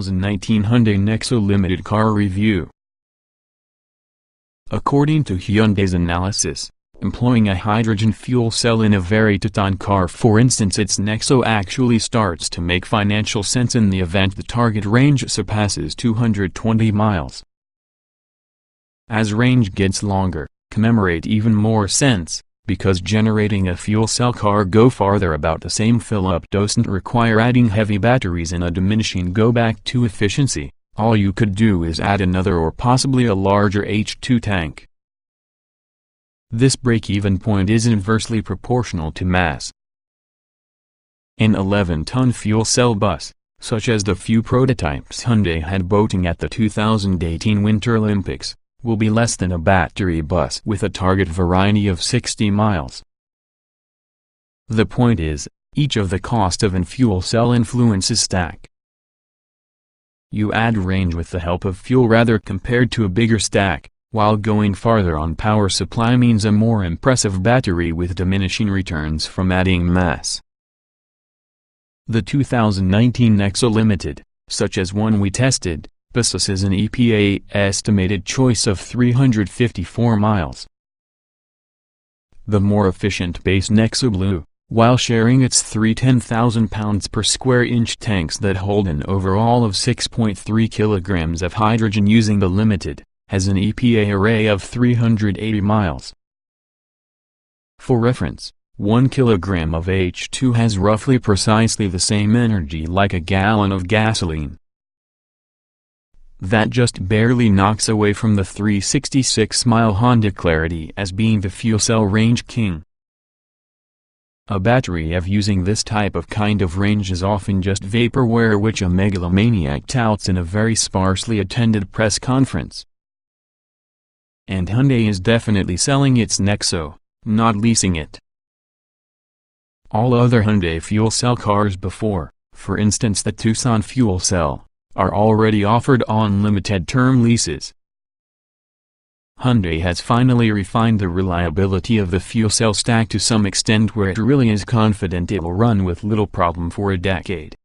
2019 Hyundai Nexo Limited Car Review. According to Hyundai's analysis, employing a hydrogen fuel cell in a very Tucson car, for instance its Nexo, actually starts to make financial sense in the event the target range surpasses 220 miles. As range gets longer, commemorate even more sense, because generating a fuel cell car go farther about the same fill-up doesn't require adding heavy batteries and a diminishing go-back to efficiency. All you could do is add another or possibly a larger H2 tank. This break-even point is inversely proportional to mass. An 11-ton fuel cell bus, such as the few prototypes Hyundai had boating at the 2018 Winter Olympics, will be less than a battery bus with a target variety of 60 miles. The point is, each of the cost of an fuel cell influences stack. You add range with the help of fuel rather compared to a bigger stack, while going farther on power supply means a more impressive battery with diminishing returns from adding mass. The 2019 Nexo Limited, such as one we tested, possesses an EPA estimated choice of 354 miles. The more efficient base Nexo Blue, while sharing its three 10,000 pounds per square inch tanks that hold an overall of 6.3 kilograms of hydrogen using the Limited, has an EPA array of 380 miles. For reference, 1 kilogram of H2 has roughly precisely the same energy like a gallon of gasoline. That just barely knocks away from the 366-mile Honda Clarity as being the fuel cell range king. A battery of using this type of kind of range is often just vaporware, which a megalomaniac touts in a very sparsely attended press conference. And Hyundai is definitely selling its Nexo, not leasing it. All other Hyundai fuel cell cars before, for instance the Tucson fuel cell, are already offered on limited-term leases. Hyundai has finally refined the reliability of the fuel cell stack to some extent where it really is confident it will run with little problem for a decade.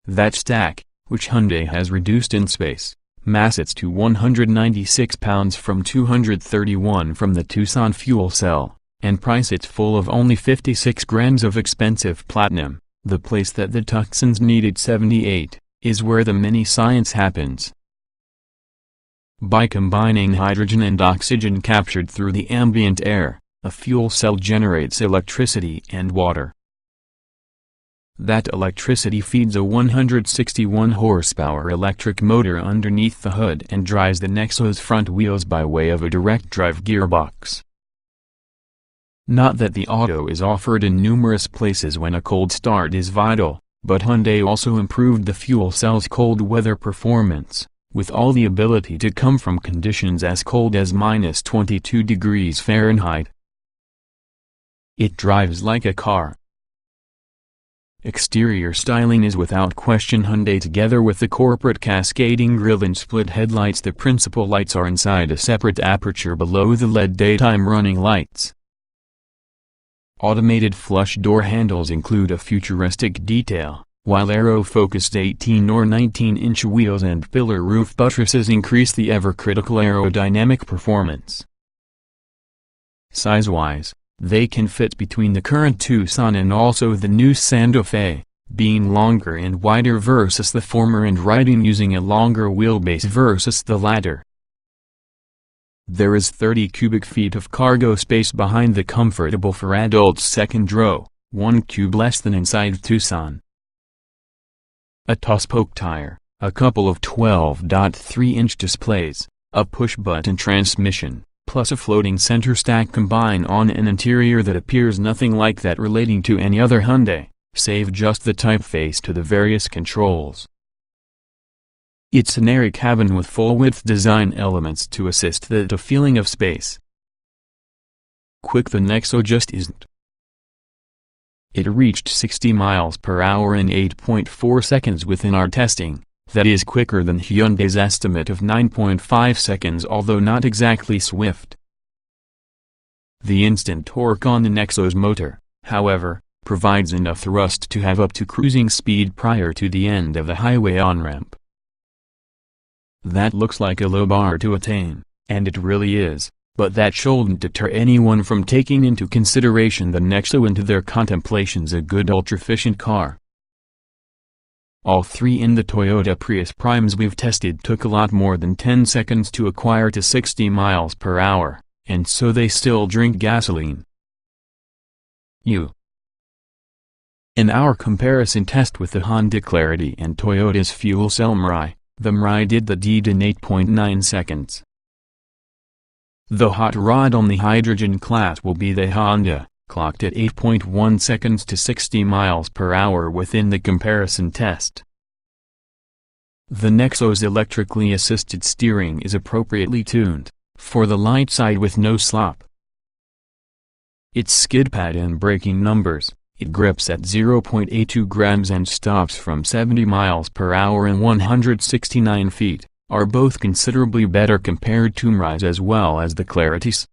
That stack, which Hyundai has reduced in space, mass it's to 196 pounds from 231 from the Tucson fuel cell, and price it's full of only 56 grams of expensive platinum, the place that the Tucsons needed 78. Is where the mini science happens. By combining hydrogen and oxygen captured through the ambient air, a fuel cell generates electricity and water. That electricity feeds a 161 horsepower electric motor underneath the hood and drives the Nexo's front wheels by way of a direct drive gearbox. Not that the auto is offered in numerous places when a cold start is vital, but Hyundai also improved the fuel cell's cold weather performance, with all the ability to come from conditions as cold as -22 degrees Fahrenheit. It drives like a car. Exterior styling is without question Hyundai. Together with the corporate cascading grille and split headlights, the principal lights are inside a separate aperture below the LED daytime running lights. Automated flush door handles include a futuristic detail, while aero-focused 18 or 19-inch wheels and pillar roof buttresses increase the ever-critical aerodynamic performance. Size-wise, they can fit between the current Tucson and also the new Santa Fe, being longer and wider versus the former and riding using a longer wheelbase versus the latter. There is 30 cubic feet of cargo space behind the comfortable for adults second row, 1 cube less than inside Tucson. A two-spoke tire, a couple of 12.3-inch displays, a push-button transmission, plus a floating center stack combine on an interior that appears nothing like that relating to any other Hyundai, save just the typeface to the various controls. It's an airy cabin with full-width design elements to assist the feeling of space. Quick the Nexo just isn't. It reached 60 miles per hour in 8.4 seconds within our testing, that is quicker than Hyundai's estimate of 9.5 seconds, although not exactly swift. The instant torque on the Nexo's motor, however, provides enough thrust to have up to cruising speed prior to the end of the highway on-ramp. That looks like a low bar to attain, and it really is, but that shouldn't deter anyone from taking into consideration the Nexo into their contemplations. A good ultra-efficient car. All three in the Toyota Prius Primes we've tested took a lot more than 10 seconds to acquire to 60 miles per hour, and so they still drink gasoline. In our comparison test with the Honda Clarity and Toyota's fuel cell Mirai, the Mirai did the deed in 8.9 seconds. The hot rod on the hydrogen class will be the Honda, clocked at 8.1 seconds to 60 miles per hour within the comparison test. The Nexo's electrically assisted steering is appropriately tuned, for the light side with no slop. Its skid pad and braking numbers, it grips at 0.82 grams and stops from 70 miles per hour in 169 feet, are both considerably better compared to Mirai's as well as the Clarity's.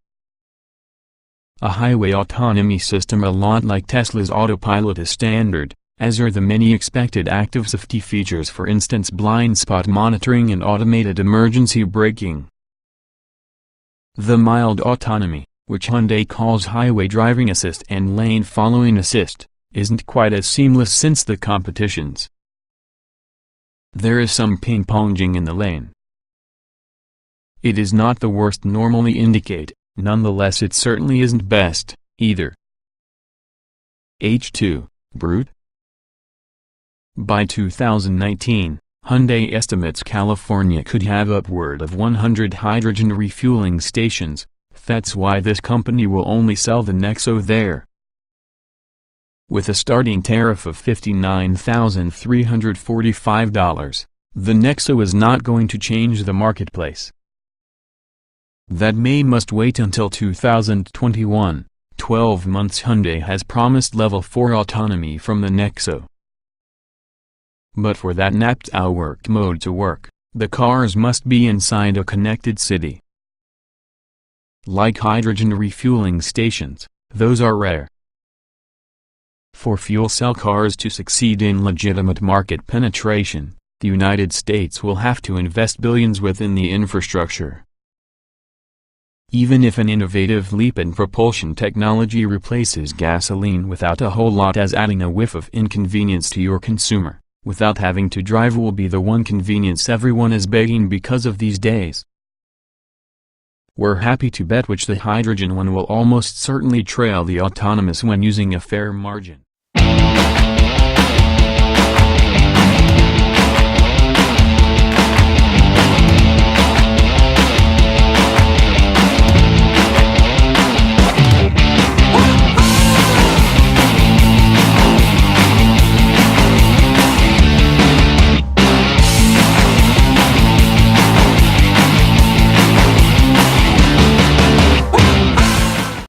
A highway autonomy system a lot like Tesla's autopilot is standard, as are the many expected active safety features, for instance blind spot monitoring and automated emergency braking. The mild autonomy, which Hyundai calls highway driving assist and lane following assist, isn't quite as seamless since the competitions. There is some ping-ponging in the lane. It is not the worst normally indicate, nonetheless it certainly isn't best, either. H2, Brute? By 2019, Hyundai estimates California could have upward of 100 hydrogen refueling stations. That's why this company will only sell the Nexo there. With a starting tariff of $59,345, the Nexo is not going to change the marketplace. That must wait until 2021, 12 months. Hyundai has promised level 4 autonomy from the Nexo. But for that NAPTOW work mode to work, the cars must be inside a connected city. Like hydrogen refueling stations, those are rare. For fuel cell cars to succeed in legitimate market penetration, the United States will have to invest billions within the infrastructure. Even if an innovative leap in propulsion technology replaces gasoline without a whole lot, as adding a whiff of inconvenience to your consumer, without having to drive, will be the one convenience everyone is begging because of these days. We're happy to bet which the hydrogen one will almost certainly trail the autonomous when using a fair margin.